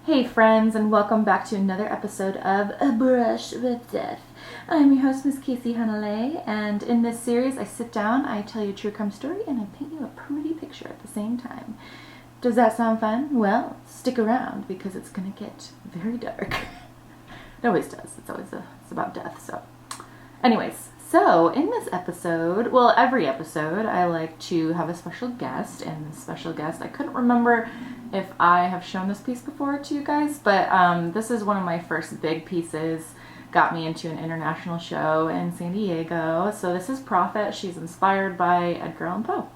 Hey friends, and welcome back to another episode of A Brush with Death. I'm your host, Miss Casey Hanalei, and in this series I sit down, I tell you a true crime story, and I paint you a pretty picture at the same time. Does that sound fun? Well, stick around because it's gonna get very dark. It always does. It's about death, so. Anyways, so in this episode, well, every episode, I like to have a special guest, and this special guest, I couldn't remember if I have shown this piece before to you guys, but this is one of my first big pieces. Got me into an international show in San Diego. So this is Prophet. She's inspired by Edgar Allan Poe.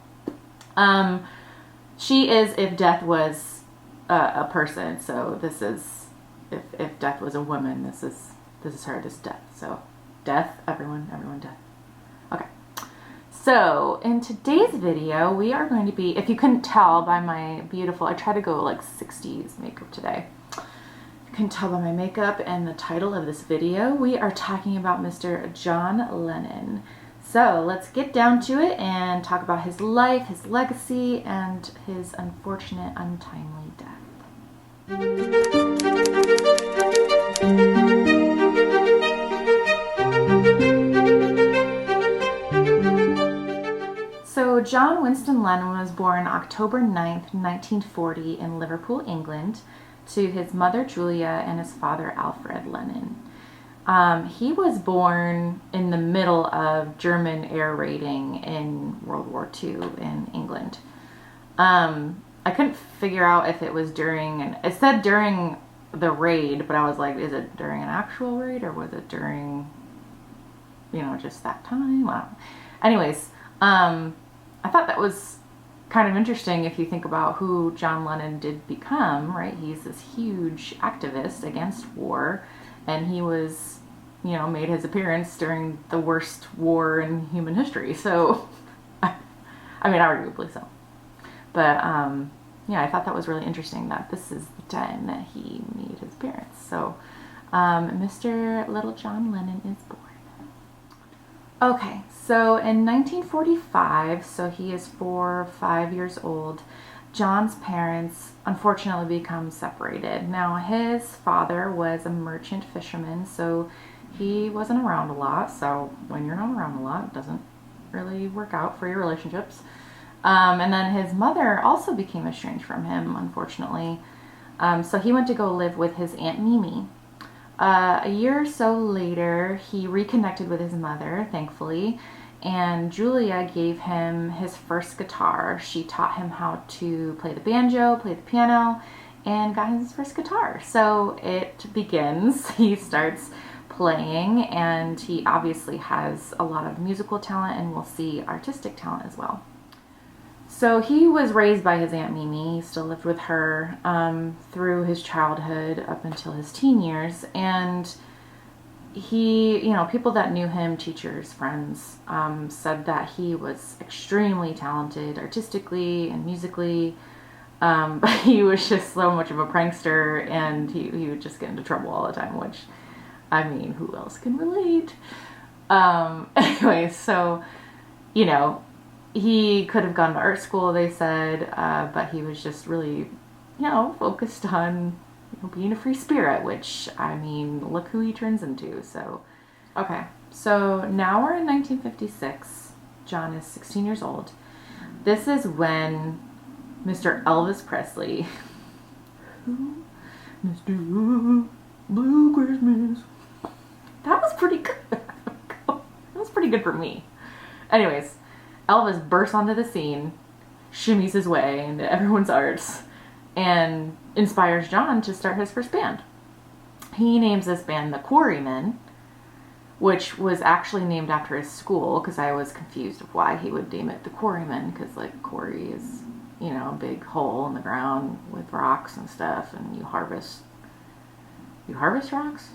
She is If Death Was a person. So this is if Death was a woman. This is her. This is Death. So death, everyone death. Okay. So in today's video, we are going to be, if you couldn't tell by my beautiful, I try to go like 60s makeup today. If you couldn't tell by my makeup and the title of this video, we are talking about Mr. John Lennon. So let's get down to it and talk about his life, his legacy, and his unfortunate, untimely death. So John Winston Lennon was born October 9th, 1940 in Liverpool, England, to his mother Julia and his father Alfred Lennon. He was born in the middle of German air raiding in World War II in England. I couldn't figure out if it was it said during the raid, but I was like, is it during an actual raid or was it during, just that time? Wow. Anyways, I thought that was kind of interesting if you think about who John Lennon did become, right? He's this huge activist against war, and he was, made his appearance during the worst war in human history. So, arguably so. But, I thought that was really interesting that this is the time that he made his appearance. So, Mr. Little John Lennon is born. Okay, so in 1945, so he is 4 or 5 years old, John's parents unfortunately become separated. Now, his father was a merchant fisherman, so he wasn't around a lot. So when you're not around a lot, it doesn't really work out for your relationships. And then his mother also became estranged from him, unfortunately. So he went to go live with his Aunt Mimi. A year or so later, he reconnected with his mother, thankfully, and Julia gave him his first guitar. She taught him how to play the banjo, play the piano, and got him his first guitar. So it begins. He starts playing, and he obviously has a lot of musical talent, and we'll see artistic talent as well. So he was raised by his Aunt Mimi. He still lived with her through his childhood up until his teen years. And he, people that knew him, teachers, friends, said that he was extremely talented artistically and musically. But he was just so much of a prankster, and he would just get into trouble all the time, which, who else can relate? Anyway, so, he could have gone to art school, they said, but he was just really, focused on being a free spirit, which, look who he turns into. So, okay. So now we're in 1956. John is 16 years old. This is when Mr. Elvis Presley, Mr. Blue Christmas. That was pretty good. That was pretty good for me. Anyways, Elvis bursts onto the scene, shimmies his way into everyone's hearts, and inspires John to start his first band. He names this band the Quarrymen, which was actually named after his school, because I was confused of why he would name it the Quarrymen, because quarry is, a big hole in the ground with rocks and stuff, and you harvest rocks?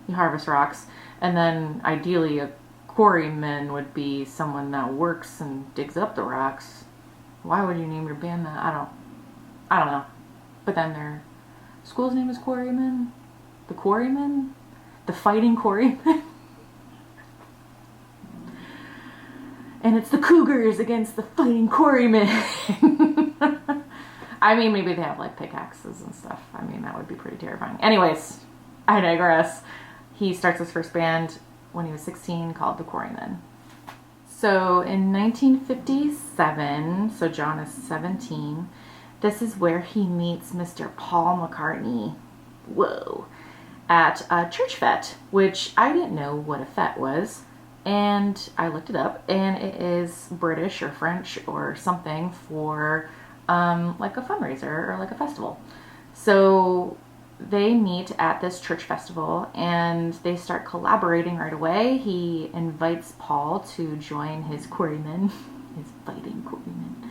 You harvest rocks, and then ideally a quarryman would be someone that works and digs up the rocks. Why would you name your band that? I don't know. But then their school's name is Quarrymen. The Quarrymen? The Fighting Quarrymen? And it's the Cougars against the Fighting Quarrymen. I mean, maybe they have like pickaxes and stuff. I mean, that would be pretty terrifying. Anyways, I digress. He starts his first band when he was 16 called the Quarrymen. So in 1957, so John is 17, this is where he meets Mr. Paul McCartney. Whoa. At a church fete, which I didn't know what a fete was. And I looked it up, and it is British or French or something for like a fundraiser or like a festival. So they meet at this church festival and they start collaborating right away. He invites Paul to join his quarrymen, his fighting quarrymen.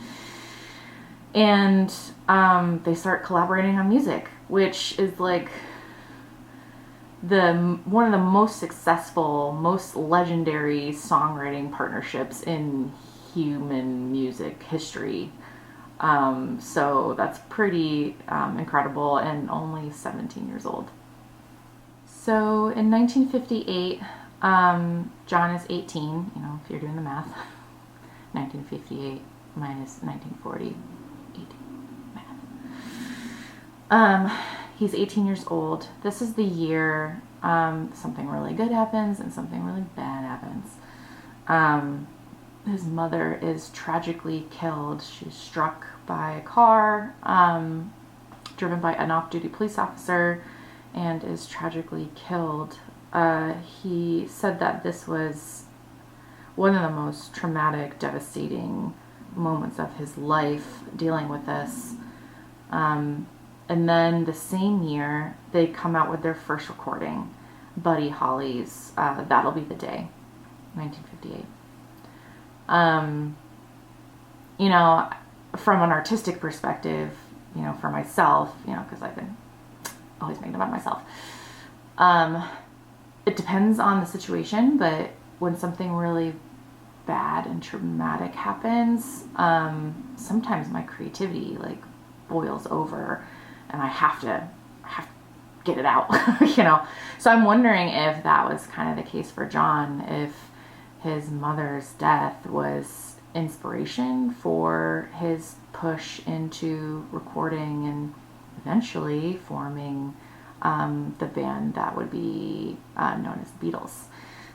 And they start collaborating on music, which is like one of the most successful, most legendary songwriting partnerships in human music history. So that's pretty incredible, and only 17 years old. So in 1958, John is 18, you know, if you're doing the math. 1958 minus 1940, 18, math. He's 18 years old. This is the year something really good happens and something really bad happens. His mother is tragically killed. She's struck by a car driven by an off-duty police officer and is tragically killed. He said that this was one of the most traumatic, devastating moments of his life dealing with this. And then the same year, they come out with their first recording, Buddy Holly's That'll Be the Day, 1958. You know, from an artistic perspective, you know, for myself, you know, because I've been always making about myself, it depends on the situation, but when something really bad and traumatic happens, sometimes my creativity like boils over and I have to get it out, you know. So I'm wondering if that was kind of the case for John, if his mother's death was inspiration for his push into recording and eventually forming the band that would be known as the Beatles.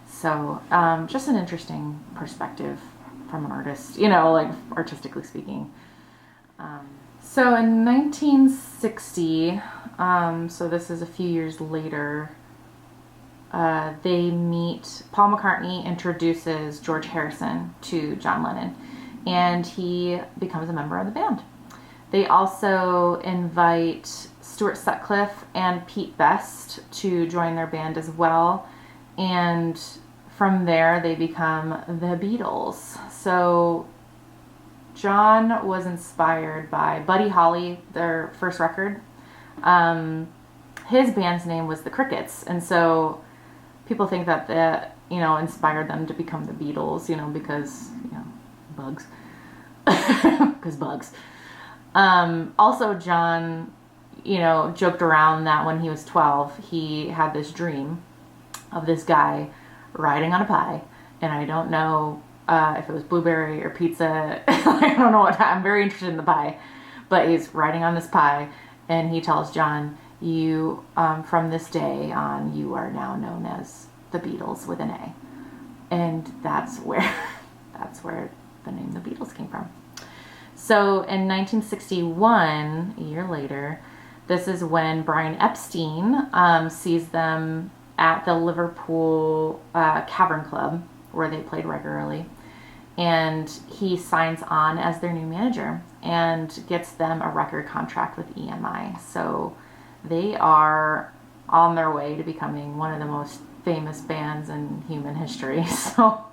So just an interesting perspective from an artist, you know, like artistically speaking. So in 1960, so this is a few years later, they meet. Paul McCartney introduces George Harrison to John Lennon, and he becomes a member of the band. They also invite Stuart Sutcliffe and Pete Best to join their band as well, and from there they become the Beatles. So John was inspired by Buddy Holly, their first record. His band's name was the Crickets, and so people think that you know, inspired them to become the Beatles, you know, because, you know, bugs. Because bugs. Also, John, you know, joked around that when he was 12, he had this dream of this guy riding on a pie, and I don't know if it was blueberry or pizza. I don't know what. I'm very interested in the pie, but he's riding on this pie, and he tells John, "You, from this day on, you are now known as the Beatles with an A," and that's where the name the Beatles came from. So in 1961, a year later, this is when Brian Epstein sees them at the Liverpool Cavern Club, where they played regularly, and he signs on as their new manager and gets them a record contract with EMI. So they are on their way to becoming one of the most famous bands in human history. So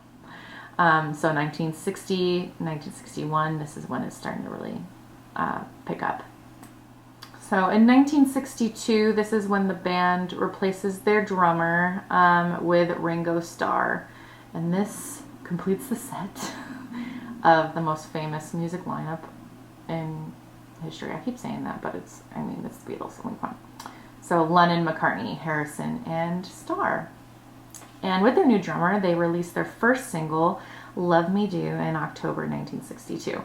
1960, 1961, this is when it's starting to really pick up. So in 1962, this is when the band replaces their drummer with Ringo Starr. And this completes the set of the most famous music lineup in history. I keep saying that, but it's the Beatles, only one. So Lennon, McCartney, Harrison, and Starr. And with their new drummer, they released their first single, Love Me Do, in October 1962.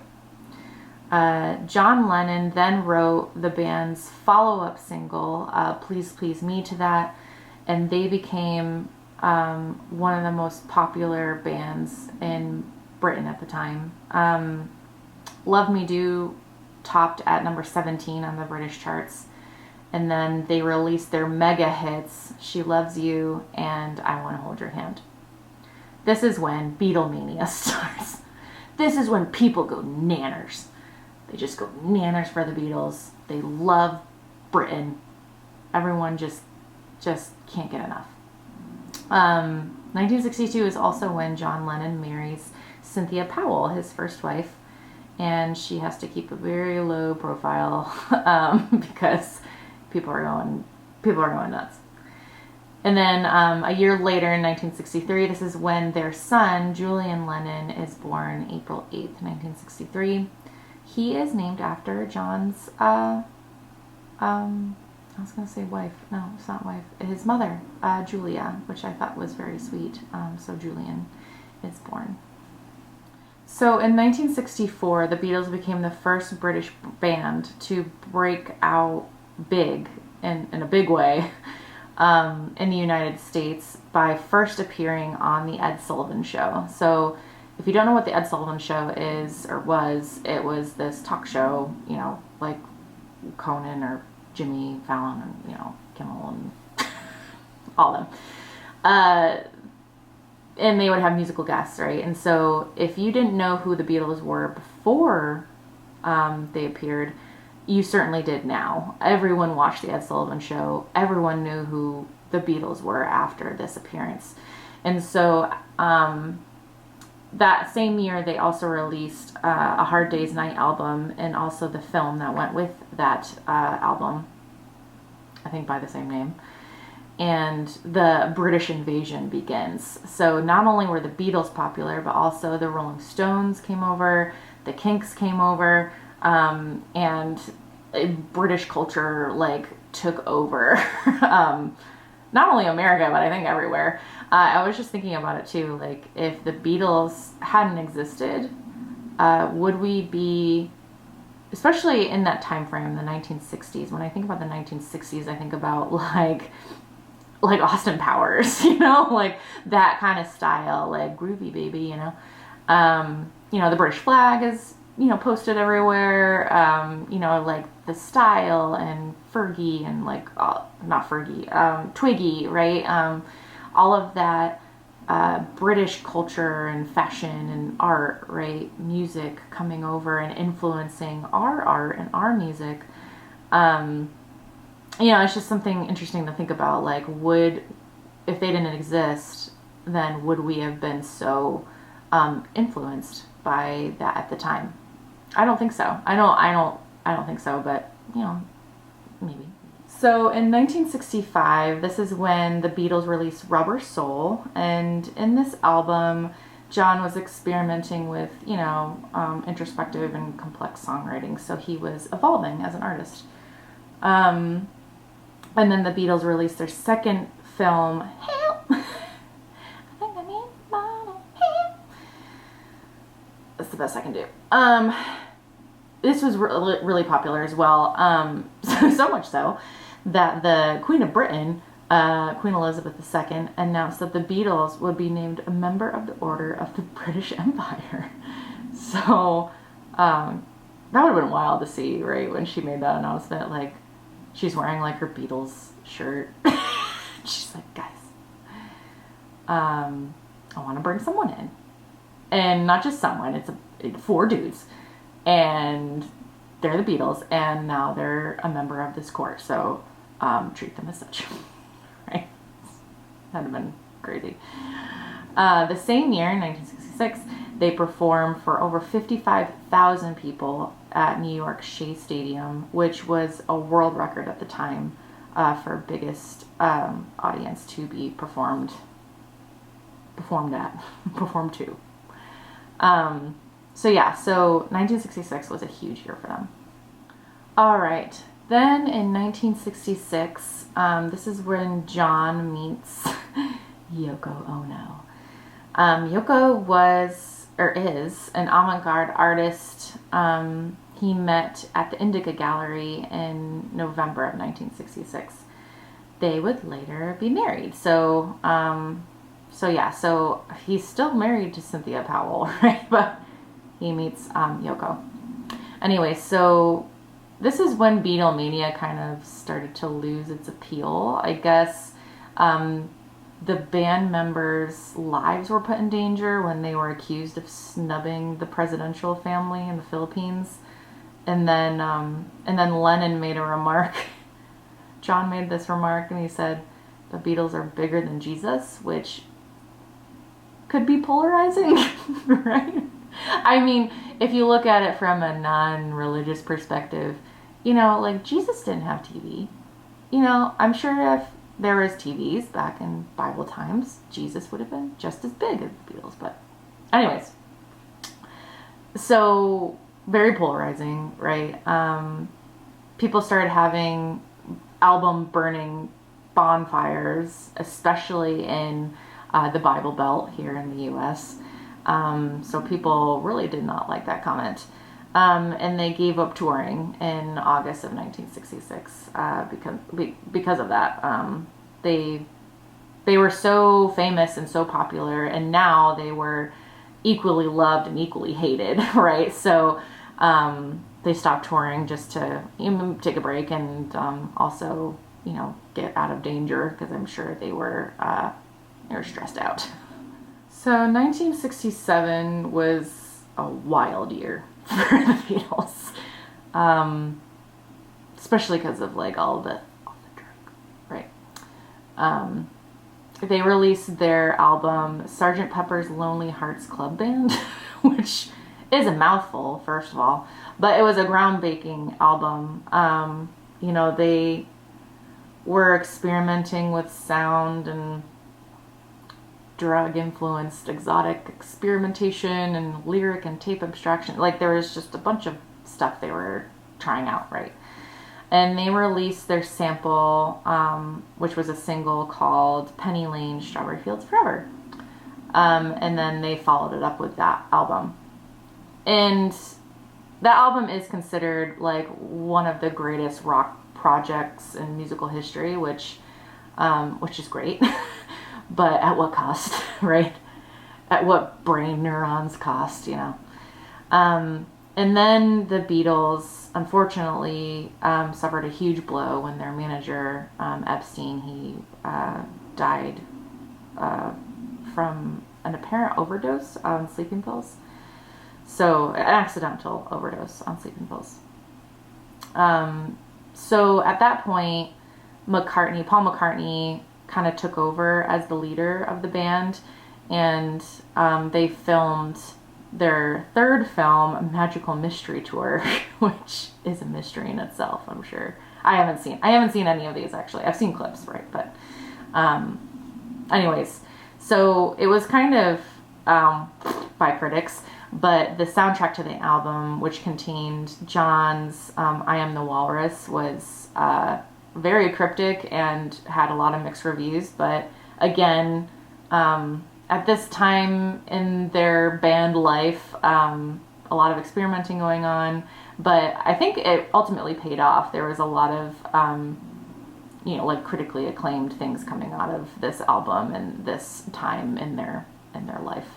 John Lennon then wrote the band's follow-up single, Please Please Me, to that, and they became one of the most popular bands in Britain at the time. Love Me Do topped at number 17 on the British charts, and then they released their mega hits, She Loves You and I Want to Hold Your Hand. This is when Beatlemania starts. This is when people go nanners. They just go nanners for the Beatles. They love Britain. Everyone just can't get enough. 1962 is also when John Lennon marries Cynthia Powell, his first wife, and she has to keep a very low profile because people are going nuts. And then a year later, in 1963, this is when their son, Julian Lennon, is born, April 8th, 1963. He is named after John's, I was going to say wife. No, it's not wife. His mother, Julia, which I thought was very sweet. So Julian is born. So in 1964, the Beatles became the first British band to break out big, in a big way, in the United States by first appearing on the Ed Sullivan Show. So if you don't know what the Ed Sullivan Show is or was, it was this talk show, like Conan or Jimmy Fallon and, Kimmel and all of them. And they would have musical guests, right? And so if you didn't know who the Beatles were before they appeared, you certainly did now. Everyone watched the Ed Sullivan Show. Everyone knew who the Beatles were after this appearance. And so that same year, they also released A Hard Day's Night album and also the film that went with that album, I think by the same name. And the British invasion begins. So not only were the Beatles popular, but also the Rolling Stones came over, the Kinks came over, and British culture took over. Not only America, but I think everywhere. I was just thinking about it too. If the Beatles hadn't existed, would we be, especially in that time frame, the 1960s? When I think about the 1960s, I think about like Austin Powers, that kind of style, groovy baby, the British flag is, posted everywhere, the style and Fergie and not Fergie, Twiggy, right? All of that British culture and fashion and art, right? Music coming over and influencing our art and our music. It's just something interesting to think about. If they didn't exist, then would we have been so influenced by that at the time? I don't think so. I don't think so, but maybe. So in 1965, this is when the Beatles released Rubber Soul, and in this album, John was experimenting with, introspective and complex songwriting, so he was evolving as an artist. And then the Beatles released their second film, Help! I think I need money, help! That's the best I can do. This was really popular as well, so much so that the Queen of Britain, Queen Elizabeth II, announced that the Beatles would be named a member of the Order of the British Empire. So that would have been wild to see, right, when she made that announcement. She's wearing her Beatles shirt. She's like, guys, I want to bring someone in, and not just someone. It's 4 dudes. And they're the Beatles, and now they're a member of this court, so treat them as such. Right? That'd have been crazy. The same year, in 1966, they performed for over 55,000 people at New York Shea Stadium, which was a world record at the time for biggest audience to be performed to. So 1966 was a huge year for them. All right. Then in 1966, this is when John meets Yoko Ono. Yoko was, or is, an avant-garde artist. he met at the Indica Gallery in November of 1966. They would later be married. So he's still married to Cynthia Powell, right? But he meets Yoko. Anyway, so this is when Beatlemania kind of started to lose its appeal. I guess the band members' lives were put in danger when they were accused of snubbing the presidential family in the Philippines. And then Lennon made a remark. John made this remark, and he said, "The Beatles are bigger than Jesus," which could be polarizing, right? I mean, if you look at it from a non-religious perspective, like Jesus didn't have TV. I'm sure if there was TVs back in Bible times, Jesus would have been just as big as the Beatles. But anyways, so very polarizing, right? People started having album burning bonfires, especially in the Bible Belt here in the U.S. So people really did not like that comment. And they gave up touring in August of 1966 because of that. They were so famous and so popular, and now they were equally loved and equally hated, right? So they stopped touring just to take a break and also, get out of danger, because I'm sure they were stressed out. So 1967 was a wild year for the Beatles, especially because of all the drug, right? They released their album Sgt. Pepper's Lonely Hearts Club Band, which is a mouthful, first of all, but it was a groundbreaking album. They were experimenting with sound and drug-influenced exotic experimentation and lyric and tape abstraction. There was just a bunch of stuff they were trying out, right? And they released their sample, which was a single called Penny Lane, Strawberry Fields Forever. And then they followed it up with that album. And that album is considered one of the greatest rock projects in musical history, which is great. But at what cost, right? At what brain neurons cost, And then the Beatles, unfortunately, suffered a huge blow when their manager, Epstein, he died from an apparent overdose on sleeping pills. So, an accidental overdose on sleeping pills. So at that point, Paul McCartney kind of took over as the leader of the band, and they filmed their third film, Magical Mystery Tour, which is a mystery in itself, I'm sure. I haven't seen any of these, actually. I've seen clips, right? But anyways, so it was kind of by critics, but the soundtrack to the album, which contained John's I Am the Walrus, was very cryptic and had a lot of mixed reviews. But again, at this time in their band life, a lot of experimenting going on, but I think it ultimately paid off. There was a lot of critically acclaimed things coming out of this album and this time in their life.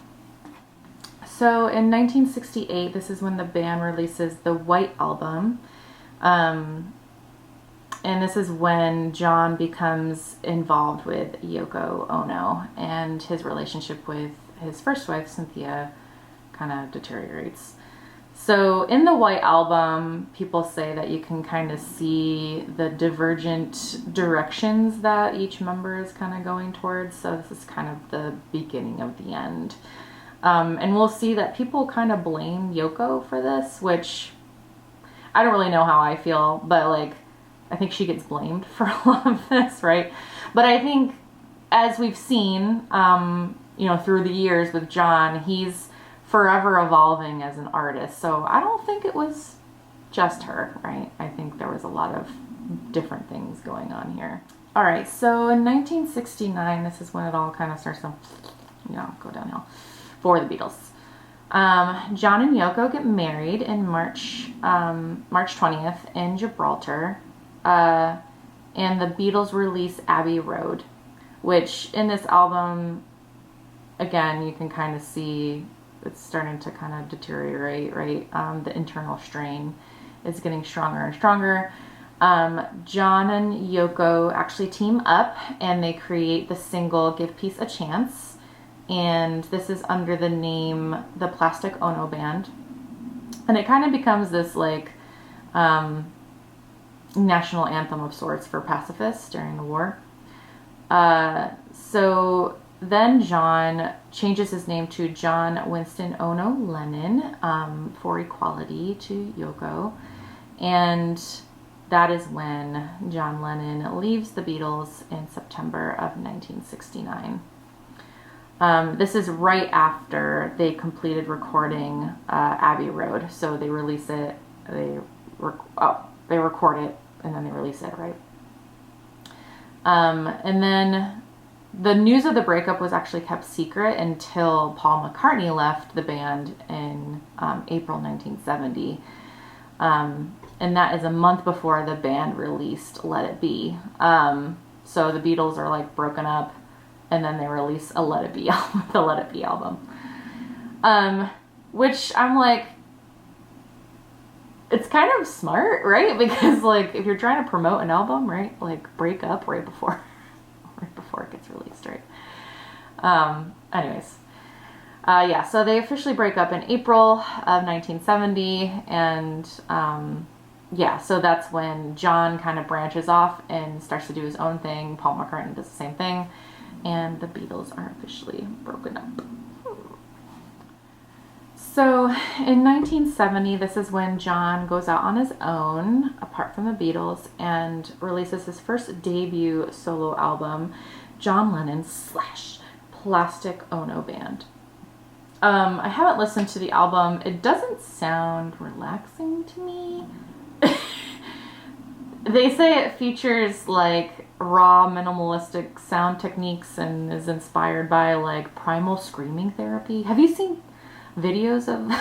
So in 1968, this is when the band releases the White Album. And this is when John becomes involved with Yoko Ono, and his relationship with his first wife, Cynthia, kind of deteriorates. So in the White Album, people say that you can kind of see the divergent directions that each member is kind of going towards. So this is kind of the beginning of the end. And we'll see that people kind of blame Yoko for this, which I don't really know how I feel, but I think she gets blamed for a lot of this, right? But I think, as we've seen, through the years with John, he's forever evolving as an artist. So I don't think it was just her, right? I think there was a lot of different things going on here. All right, so in 1969, this is when it all kind of starts to, go downhill for the Beatles. John and Yoko get married in March 20th in Gibraltar. And the Beatles release Abbey Road, which in this album, again, you can kind of see it's starting to kind of deteriorate, right? The internal strain is getting stronger and stronger. John and Yoko actually team up and they create the single Give Peace a Chance. And this is under the name The Plastic Ono Band. And it kind of becomes this like national anthem of sorts for pacifists during the war. So then John changes his name to John Winston Ono Lennon for equality to Yoko. And that is when John Lennon leaves the Beatles in September of 1969. This is right after they completed recording Abbey Road. So they release it, they record it, and then they release it, right? And then the news of the breakup was actually kept secret until Paul McCartney left the band in April 1970. And that is a month before the band released Let It Be. So the Beatles are like broken up, and then they release a Let It Be album, the Let It Be album. Which I'm like, it's kind of smart, right? Because like if you're trying to promote an album, right, like break up right before it gets released, right? Anyways, yeah, so they officially break up in April of 1970, and yeah, so that's when John kind of branches off and starts to do his own thing. Paul McCartney does the same thing, and the Beatles are officially broken up. So in 1970, this is when John goes out on his own, apart from the Beatles, and releases his first debut solo album, John Lennon / Plastic Ono Band. I haven't listened to the album. It doesn't sound relaxing to me. They say it features like raw minimalistic sound techniques and is inspired by like primal screaming therapy. Have you seen videos of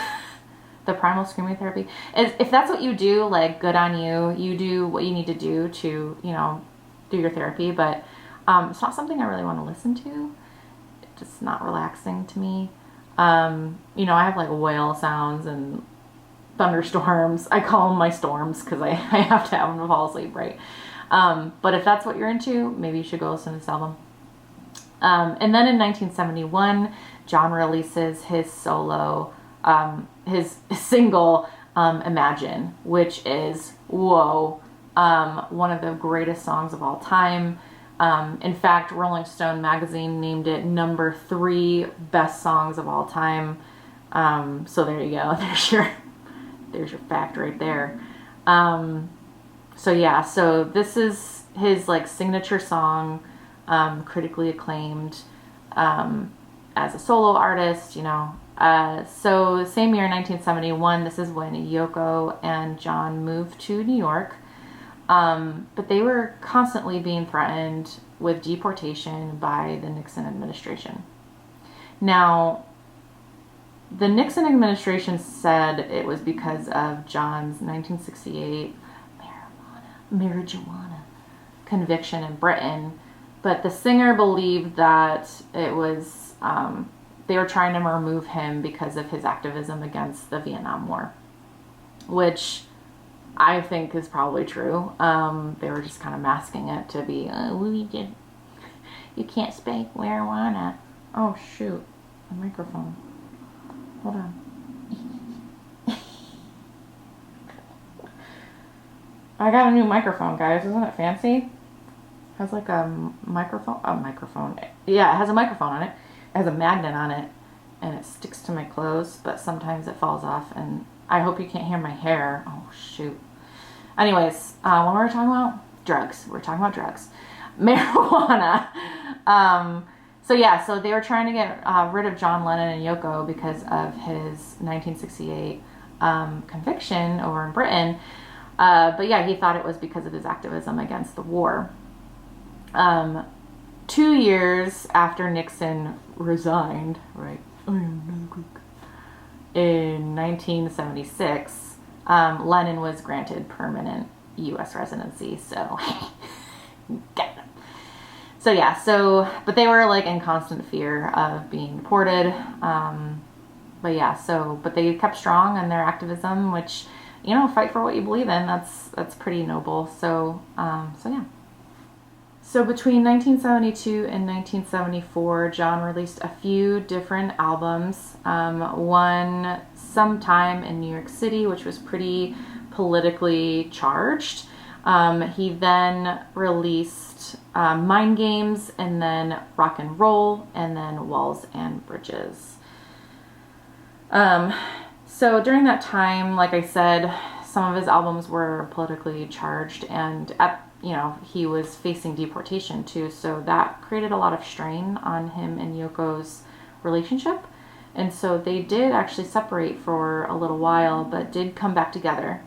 the primal screaming therapy? If that's what you do, like good on you. You do what you need to do to, you know, do your therapy, but it's not something I really want to listen to. It's just not relaxing to me. You know, I have like whale sounds and thunderstorms. I call them my storms because I have to have them to fall asleep, right? But if that's what you're into, maybe you should go listen to this album. And then in 1971, John releases his solo, his single, Imagine, which is, whoa, one of the greatest songs of all time. In fact, Rolling Stone magazine named it number 3 best songs of all time. So there you go. There's your fact right there. So yeah, so this is his like signature song, critically acclaimed, as a solo artist, you know. So same year, 1971, this is when Yoko and John moved to New York. But they were constantly being threatened with deportation by the Nixon administration. Now, the Nixon administration said it was because of John's 1968 marijuana conviction in Britain, but the singer believed that it was, they were trying to remove him because of his activism against the Vietnam War, which I think is probably true. They were just kind of masking it to be, you can't spank marijuana. Oh shoot, a microphone. Hold on. I got a new microphone, guys. Isn't it fancy? It has like a microphone. Yeah, it has a microphone on it. It has a magnet on it, and it sticks to my clothes, but sometimes it falls off, and I hope you can't hear my hair. Oh, shoot. Anyways, what were we talking about? Drugs. We're talking about drugs. Marijuana. So yeah, so they were trying to get rid of John Lennon and Yoko because of his 1968 conviction over in Britain. But yeah, he thought it was because of his activism against the war. 2 years after Nixon resigned, right? in 1976, Lennon was granted permanent U.S. residency. So, got him. So yeah, but they were like in constant fear of being deported. But they kept strong in their activism, which, fight for what you believe in. That's pretty noble. So yeah. So between 1972 and 1974, John released a few different albums. One sometime in New York City, which was pretty politically charged. He then released Mind Games, and then Rock and Roll, and then Walls and Bridges. So during that time, like I said, some of his albums were politically charged, and he was facing deportation too, so that created a lot of strain on him and Yoko's relationship. And so they did actually separate for a little while, but did come back together.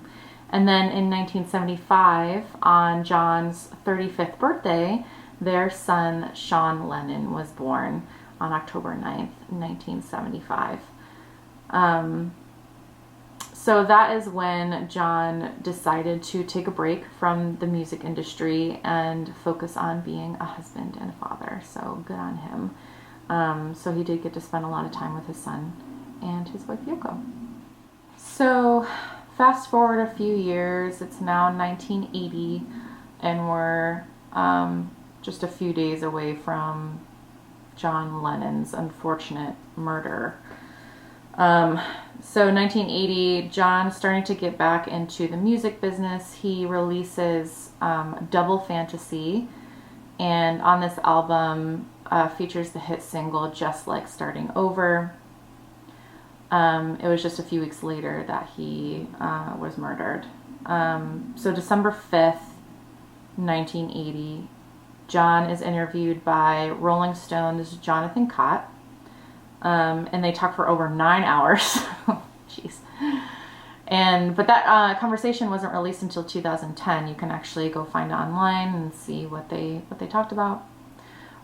And then in 1975, on John's 35th birthday, their son, Sean Lennon, was born on October 9th, 1975. So that is when John decided to take a break from the music industry and focus on being a husband and a father. So good on him. So he did get to spend a lot of time with his son and his wife Yoko. So fast forward a few years, it's now 1980, and we're just a few days away from John Lennon's unfortunate murder. So 1980, John's starting to get back into the music business. He releases Double Fantasy, and on this album features the hit single Just Like Starting Over. It was just a few weeks later that he was murdered. So December 5th, 1980, John is interviewed by Rolling Stone's Jonathan Cott. And they talk for over 9 hours. Jeez. But that conversation wasn't released until 2010. You can actually go find it online and see what they talked about.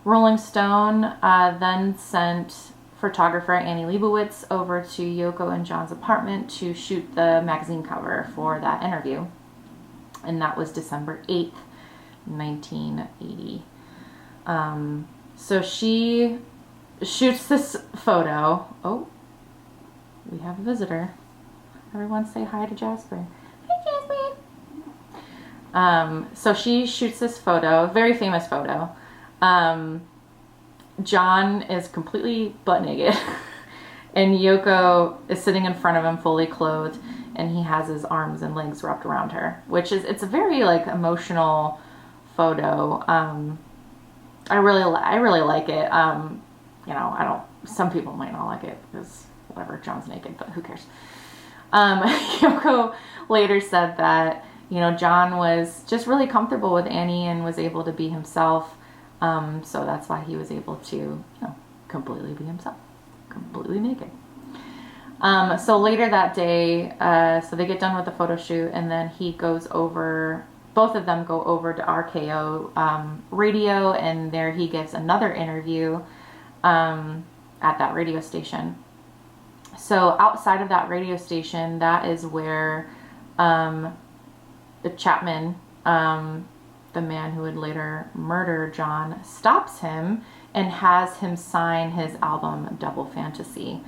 Rolling Stone then sent photographer Annie Leibovitz over to Yoko and John's apartment to shoot the magazine cover for that interview. And that was December 8th, 1980. So she shoots this photo. Oh, we have a visitor. Everyone say hi to Jasper. Hi, Jasper. So she shoots this photo, very famous photo. John is completely butt naked, and Yoko is sitting in front of him fully clothed, and he has his arms and legs wrapped around her, it's a very like emotional photo. I really like it. Some people might not like it because whatever, John's naked, but who cares? Yoko later said that, John was just really comfortable with Annie and was able to be himself. So that's why he was able to, completely be himself, completely naked. So later that day, so they get done with the photo shoot, and then both of them go over to RKO radio, and there he gives another interview at that radio station. So outside of that radio station, that is where the Chapman, the man who would later murder John, stops him and has him sign his album Double Fantasy.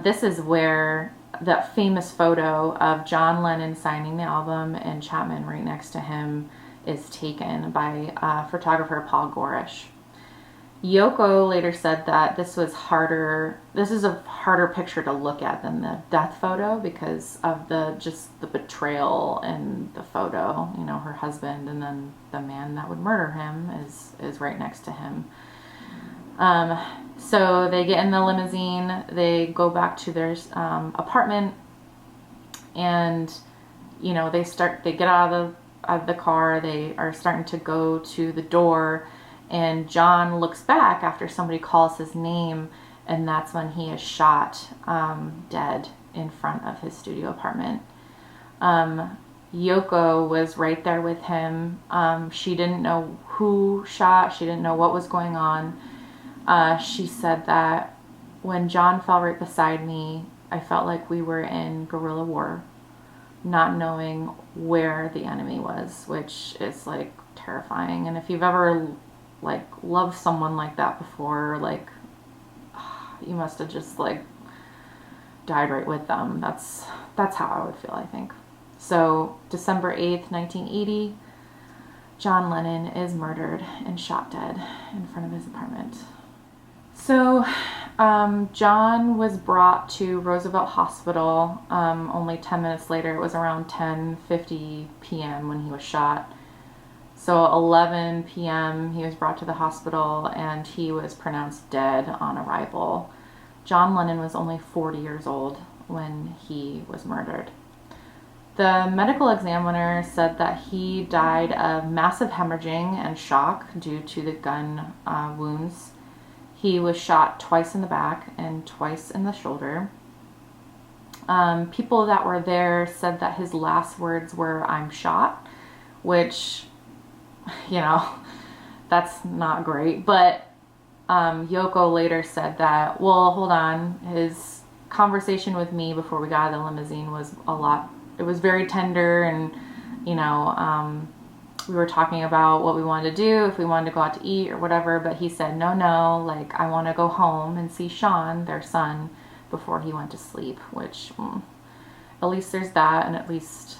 This is where that famous photo of John Lennon signing the album and Chapman right next to him is taken by photographer Paul Gorish. Yoko later said that this is a harder picture to look at than the death photo because of the betrayal in the photo. Her husband, and then the man that would murder him is right next to him. So they get in the limousine, they go back to their apartment, and they get out of the car, they are starting to go to the door, and John looks back after somebody calls his name, and that's when he is shot dead in front of his studio apartment. Yoko was right there with him. She didn't know who shot, she didn't know what was going on. She said that when John fell right beside me, I felt like we were in guerrilla war, not knowing where the enemy was, which is like terrifying. And if you've ever like loved someone like that before, like you must have just like died right with them. That's how I would feel, I think. So December 8th, 1980, John Lennon is murdered and shot dead in front of his apartment. So John was brought to Roosevelt Hospital only 10 minutes later. It was around 10:50 p.m. when he was shot. So 11 p.m. he was brought to the hospital and he was pronounced dead on arrival. John Lennon was only 40 years old when he was murdered. The medical examiner said that he died of massive hemorrhaging and shock due to the gun wounds. He was shot twice in the back and twice in the shoulder. People that were there said that his last words were, "I'm shot," which, you know, that's not great. But Yoko later said that, well, hold on, his conversation with me before we got out of the limousine was it was very tender, and, you know, we were talking about what we wanted to do, if we wanted to go out to eat or whatever, but he said, no, like, I want to go home and see Sean, their son, before he went to sleep, which, at least there's that, and at least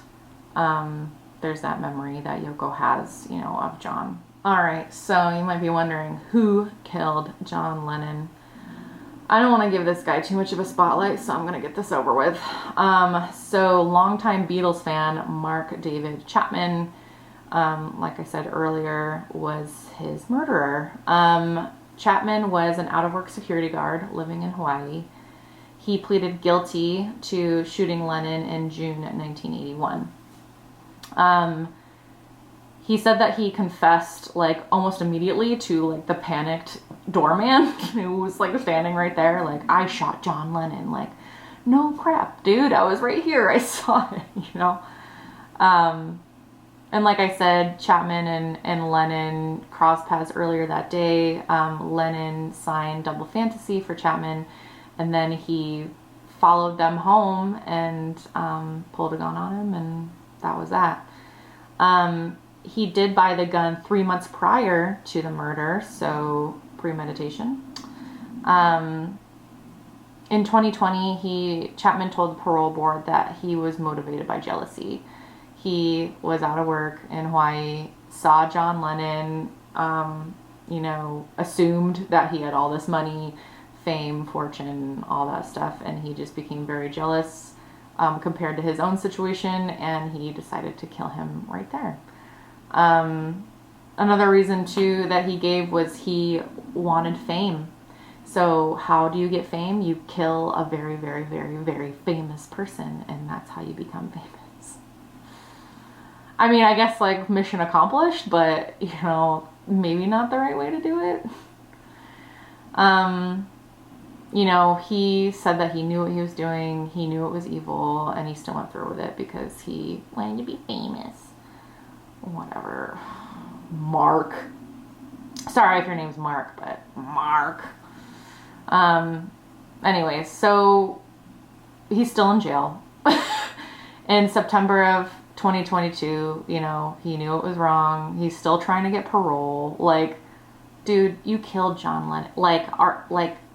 there's that memory that Yoko has, you know, of John. All right, so you might be wondering, who killed John Lennon? I don't want to give this guy too much of a spotlight, so I'm going to get this over with. So longtime Beatles fan Mark David Chapman, like I said earlier, was his murderer. Chapman was an out-of-work security guard living in Hawaii. He pleaded guilty to shooting Lennon in June 1981. He said that he confessed like almost immediately to like the panicked doorman who was like standing right there, like, I shot John Lennon. Like, no crap, dude, I was right here, I saw it, you know. And like I said, Chapman and Lennon crossed paths earlier that day. Lennon signed Double Fantasy for Chapman, and then he followed them home and pulled a gun on him, and that was that. He did buy the gun 3 months prior to the murder, so premeditation. In 2020, Chapman told the parole board that he was motivated by jealousy. He was out of work in Hawaii, saw John Lennon, you know, assumed that he had all this money, fame, fortune, all that stuff, and he just became very jealous compared to his own situation, and he decided to kill him right there. Another reason too that he gave was he wanted fame. So how do you get fame? You kill a very, very, very, very famous person, and that's how you become famous. I mean, I guess like mission accomplished, but you know, maybe not the right way to do it. You know, he said that he knew what he was doing, he knew it was evil, and he still went through with it because he wanted to be famous. Whatever. Mark. Sorry if your name's Mark, but Mark. Anyways, so he's still in jail. In September of 2022, you know, he knew it was wrong. He's still trying to get parole. Like, dude, you killed John Lennon. Like,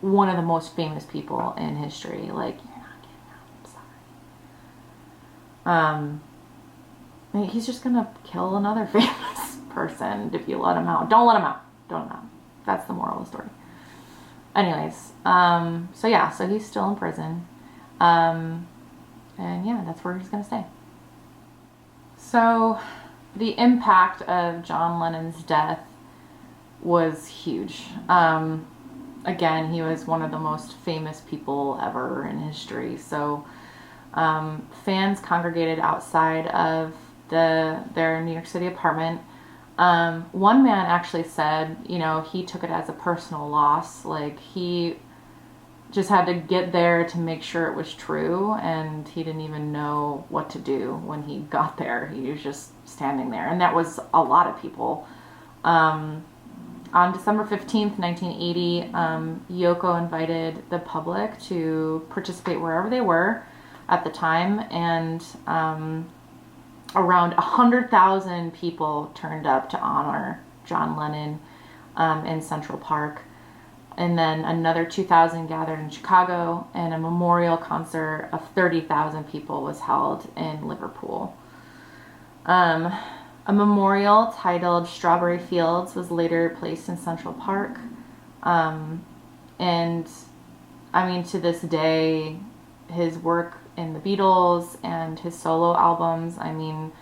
one of the most famous people in history. Like, you're not getting out. I'm sorry. He's just gonna kill another famous person if you let him out. Don't let him out. Don't let him out. That's the moral of the story. Anyways, so yeah, so he's still in prison. And yeah, that's where he's gonna stay. So the impact of John Lennon's death was huge. Again, he was one of the most famous people ever in history. So fans congregated outside of their New York City apartment. One man actually said, you know, he took it as a personal loss. Like, he just had to get there to make sure it was true, and he didn't even know what to do when he got there. He was just standing there, and that was a lot of people. On December 15th, 1980, Yoko invited the public to participate wherever they were at the time, and around 100,000 people turned up to honor John Lennon in Central Park. And then another 2,000 gathered in Chicago, and a memorial concert of 30,000 people was held in Liverpool. A memorial titled Strawberry Fields was later placed in Central Park. And I mean, to this day, his work in the Beatles and his solo albums, I mean,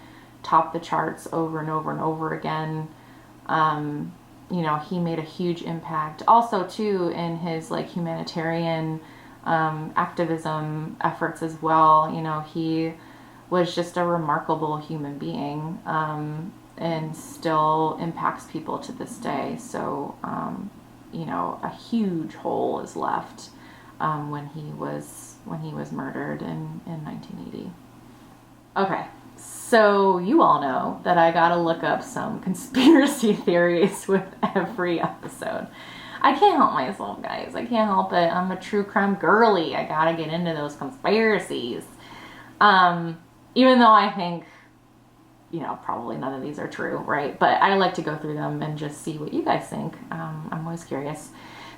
top the charts over and over and over again. You know, he made a huge impact. Also, too, in his like humanitarian activism efforts as well. You know, he was just a remarkable human being, and still impacts people to this day. So, you know, a huge hole is left when he was murdered in 1980. Okay, so you all know that I gotta look up some conspiracy theories with every episode. I can't help myself, guys. I can't help it. I'm a true crime girly. I gotta get into those conspiracies. Even though I think, you know, probably none of these are true, right? But I like to go through them and just see what you guys think. I'm always curious.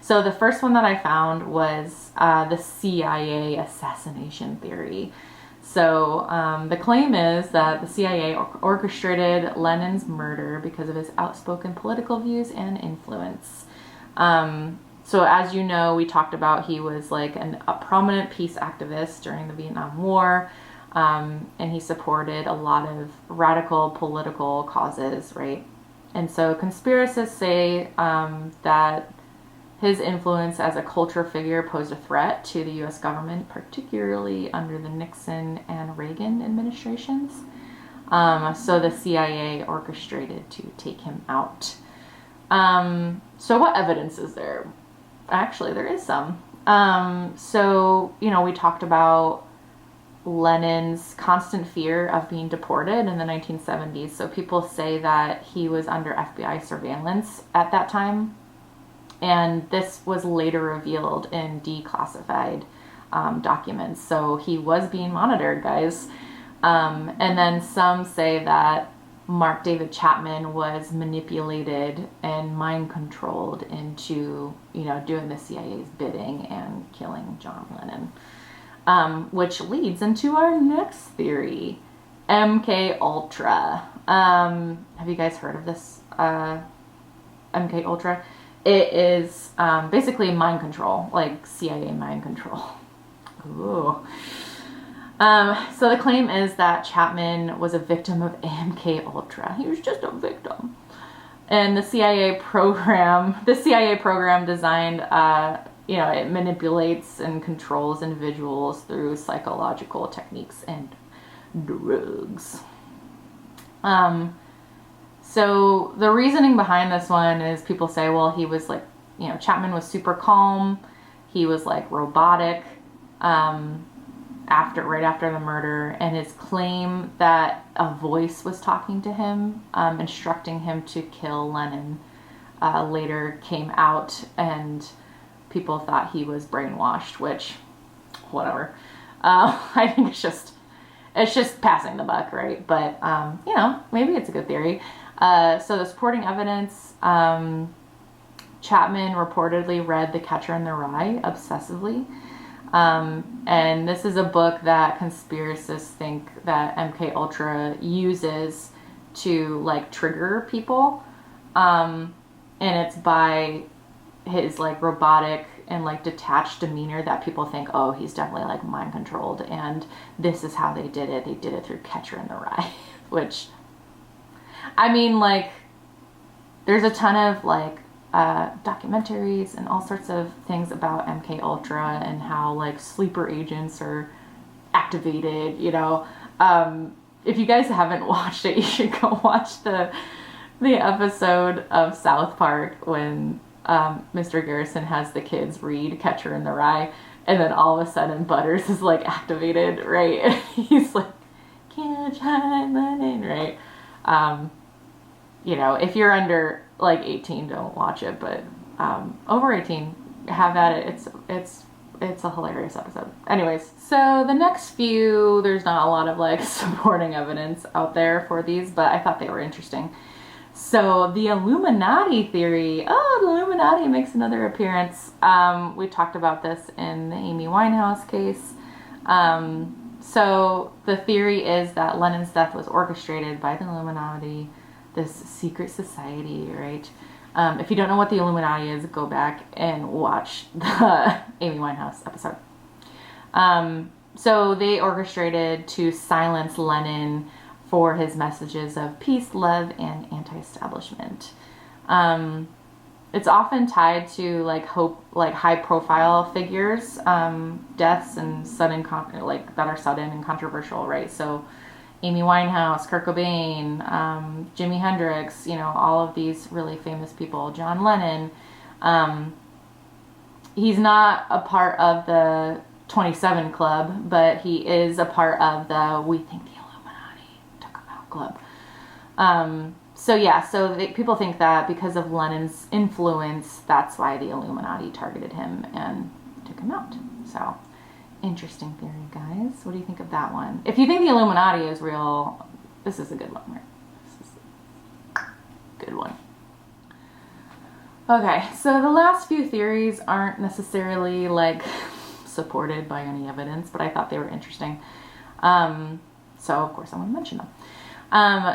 So the first one that I found was the CIA assassination theory. So the claim is that the CIA orchestrated Lennon's murder because of his outspoken political views and influence. So as you know, we talked about he was like a prominent peace activist during the Vietnam War. And he supported a lot of radical political causes, right? And so conspiracists say that his influence as a culture figure posed a threat to the U.S. government, particularly under the Nixon and Reagan administrations. So the CIA orchestrated to take him out. So what evidence is there? Actually, there is some. So, you know, we talked about Lennon's constant fear of being deported in the 1970s. So people say that he was under FBI surveillance at that time. And this was later revealed in declassified documents. So he was being monitored, guys. And then some say that Mark David Chapman was manipulated and mind controlled into, you know, doing the CIA's bidding and killing John Lennon. Which leads into our next theory, MK Ultra. Have you guys heard of this MK Ultra? It is basically mind control, like CIA mind control. Ooh. So the claim is that Chapman was a victim of MK Ultra. He was just a victim. And the CIA program designed you know, it manipulates and controls individuals through psychological techniques and drugs. So the reasoning behind this one is people say, well, he was like, you know, Chapman was super calm. He was like robotic right after the murder. And his claim that a voice was talking to him, instructing him to kill Lennon, later came out, and people thought he was brainwashed, which, whatever. I think it's just passing the buck, right? But, you know, maybe it's a good theory. So the supporting evidence, Chapman reportedly read The Catcher in the Rye obsessively. And this is a book that conspiracists think that MK Ultra uses to, like, trigger people. And it's by his like robotic and like detached demeanor that people think, oh, he's definitely like mind controlled, and this is how they did it. They did it through Catcher in the Rye. Which, I mean, like, there's a ton of like documentaries and all sorts of things about MK Ultra and how like sleeper agents are activated, you know. If you guys haven't watched it, you should go watch the episode of South Park when Mr. Garrison has the kids read Catcher in the Rye, and then all of a sudden Butters is like activated, right? And he's like, can't try Lennon, right? You know, if you're under like 18, don't watch it, but over 18, have at it. It's a hilarious episode. Anyways, so the next few, there's not a lot of like supporting evidence out there for these, but I thought they were interesting. So the Illuminati theory. Oh, the Illuminati makes another appearance. We talked about this in the Amy Winehouse case. So the theory is that Lennon's death was orchestrated by the Illuminati, this secret society, right? If you don't know what the Illuminati is, go back and watch the Amy Winehouse episode. So they orchestrated to silence Lennon for his messages of peace, love, and anti-establishment. It's often tied to like high-profile figures, deaths and that are sudden and controversial, right? So Amy Winehouse, Kurt Cobain, Jimi Hendrix, all of these really famous people, John Lennon. He's not a part of the 27 Club, but he is a part of the We Think the Illuminati Took Him Out Club. People think that because of Lennon's influence, that's why the Illuminati targeted him and took him out. So, interesting theory, guys. What do you think of that one? If you think the Illuminati is real, this is a good one, right? This is a good one. Okay, so the last few theories aren't necessarily like supported by any evidence, but I thought they were interesting. So of course I want to mention them.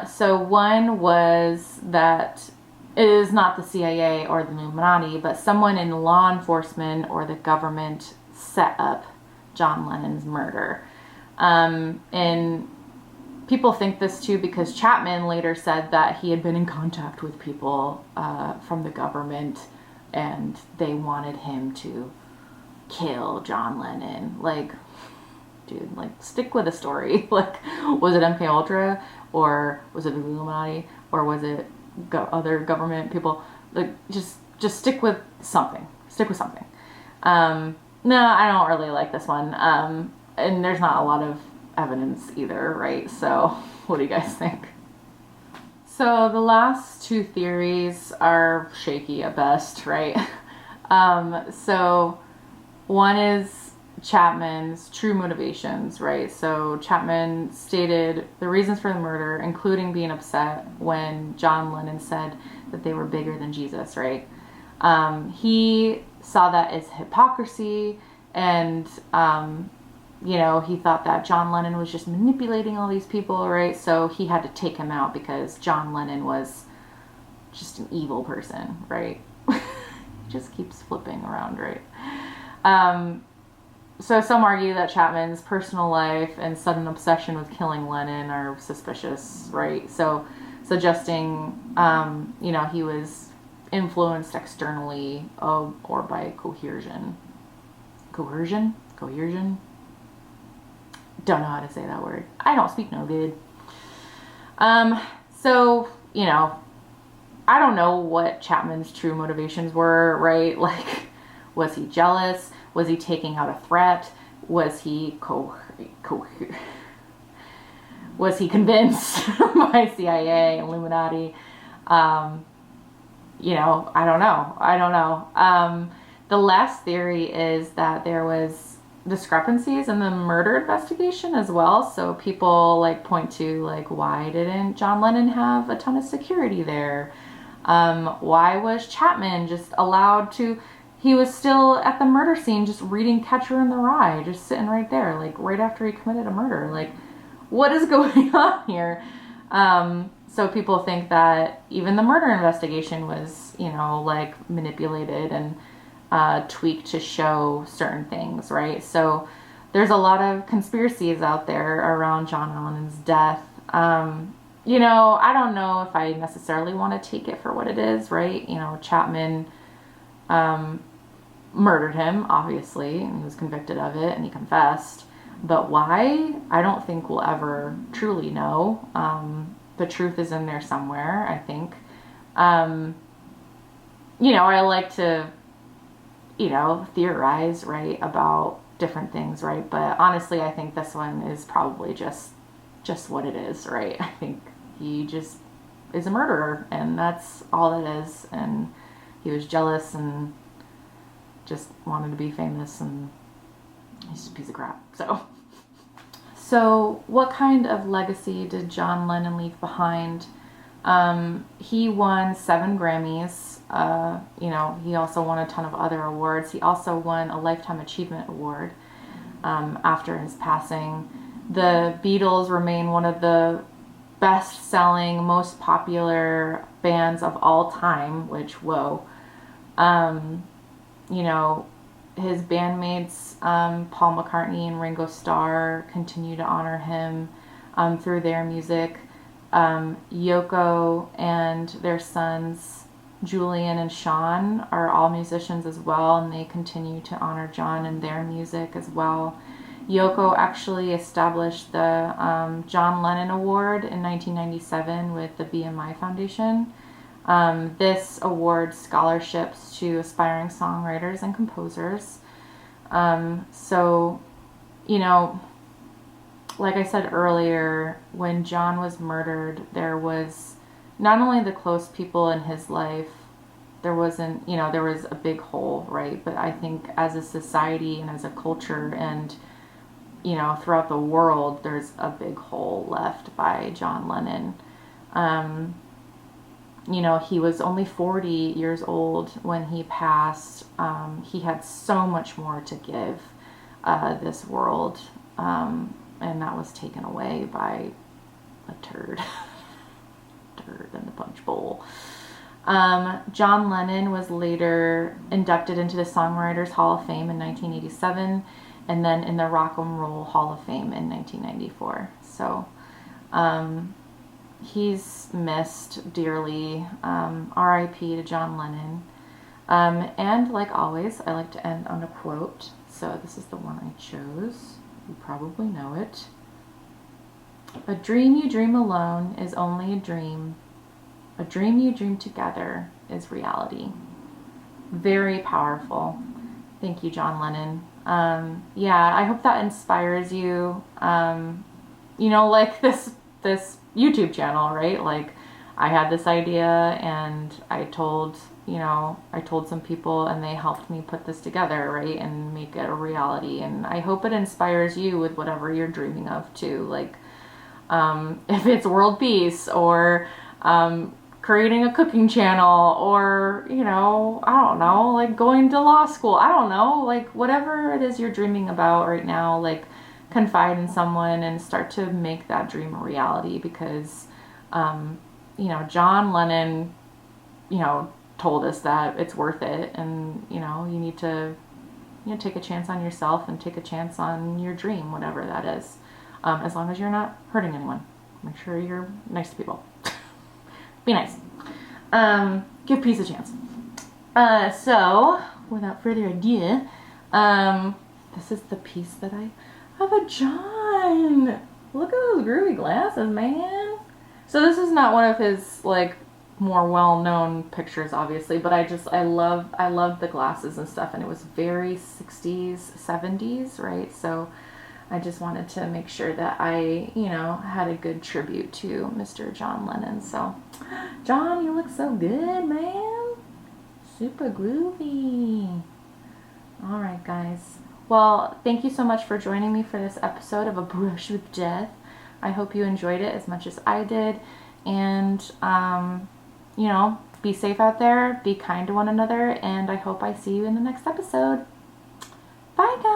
So one was that it is not the CIA or the Illuminati, but someone in law enforcement or the government set up John Lennon's murder. And people think this too because Chapman later said that he had been in contact with people from the government and they wanted him to kill John Lennon. Like, dude, like, stick with the story. Like, was it MK Ultra, or was it the Illuminati, or was it other government people? Like, just stick with something. Stick with something. No, I don't really like this one. And there's not a lot of evidence either, right? So, what do you guys think? So, the last two theories are shaky at best, right? So, one is Chapman's true motivations, right? So Chapman stated the reasons for the murder, including being upset when John Lennon said that they were bigger than Jesus, right? He saw that as hypocrisy, and, he thought that John Lennon was just manipulating all these people, right? So he had to take him out because John Lennon was just an evil person, right? Just keeps flipping around, right? So some argue that Chapman's personal life and sudden obsession with killing Lennon are suspicious, right? So suggesting, he was influenced externally or by coercion. Coercion? Don't know how to say that word. I don't speak no good. I don't know what Chapman's true motivations were, right? Like, was he jealous? Was he taking out a threat? Was he was he convinced by CIA, Illuminati? I don't know. The last theory is that there was discrepancies in the murder investigation as well. So people point to why didn't John Lennon have a ton of security there? Why was Chapman just allowed to? He was still at the murder scene just reading Catcher in the Rye, just sitting right there, right after he committed a murder. What is going on here? So people think that even the murder investigation was, manipulated and tweaked to show certain things, right? So there's a lot of conspiracies out there around John Lennon's death. I don't know if I necessarily want to take it for what it is, right? Chapman murdered him, obviously, and he was convicted of it, and he confessed. But why? I don't think we'll ever truly know. The truth is in there somewhere, I think. I like to, theorize, right, about different things, right? But honestly, I think this one is probably just what it is, right? I think he just is a murderer, and that's all it is. And he was jealous and just wanted to be famous, and he's just a piece of crap. So what kind of legacy did John Lennon leave behind? He won 7 Grammys. He also won a ton of other awards. He also won a Lifetime Achievement Award after his passing. The Beatles remain one of the best-selling, most popular bands of all time, which, whoa. His bandmates, Paul McCartney and Ringo Starr, continue to honor him through their music. Yoko and their sons, Julian and Sean, are all musicians as well, and they continue to honor John and their music as well. Yoko actually established the John Lennon Award in 1997 with the BMI Foundation. This awards scholarships to aspiring songwriters and composers. Like I said earlier, when John was murdered, there was not only the close people in his life, there was a big hole, right? But I think as a society and as a culture and, throughout the world, there's a big hole left by John Lennon. He was only 40 years old when he passed. He had so much more to give this world. And that was taken away by a turd in the punch bowl. John Lennon was later inducted into the Songwriters Hall of Fame in 1987, and then in the Rock and Roll Hall of Fame in 1994. So he's missed dearly. R.I.P. to John Lennon. And like always, I like to end on a quote. So this is the one I chose. You probably know it. A dream you dream alone is only a dream. A dream you dream together is reality. Very powerful. Thank you, John Lennon. I hope that inspires you. Like this YouTube channel, right? Like, I had this idea and I told some people and they helped me put this together, right? And make it a reality. And I hope it inspires you with whatever you're dreaming of too. Like, if it's world peace or, creating a cooking channel or, I don't know, like going to law school. I don't know, like whatever it is you're dreaming about right now, like confide in someone and start to make that dream a reality because, John Lennon, told us that it's worth it, and you need to take a chance on yourself and take a chance on your dream, whatever that is, as long as you're not hurting anyone. Make sure you're nice to people. Be nice. Give peace a chance. So without further ado, this is the piece that I have of John. Look at those groovy glasses, man. So this is not one of his like more well-known pictures, obviously, but I love the glasses and stuff, and it was very 60s, 70s, right? So I just wanted to make sure that I, had a good tribute to Mr. John Lennon. So, John, you look so good, man. Super groovy. All right, guys. Well, thank you so much for joining me for this episode of A Brush with Death. I hope you enjoyed it as much as I did. And, be safe out there, be kind to one another, and I hope I see you in the next episode. Bye, guys.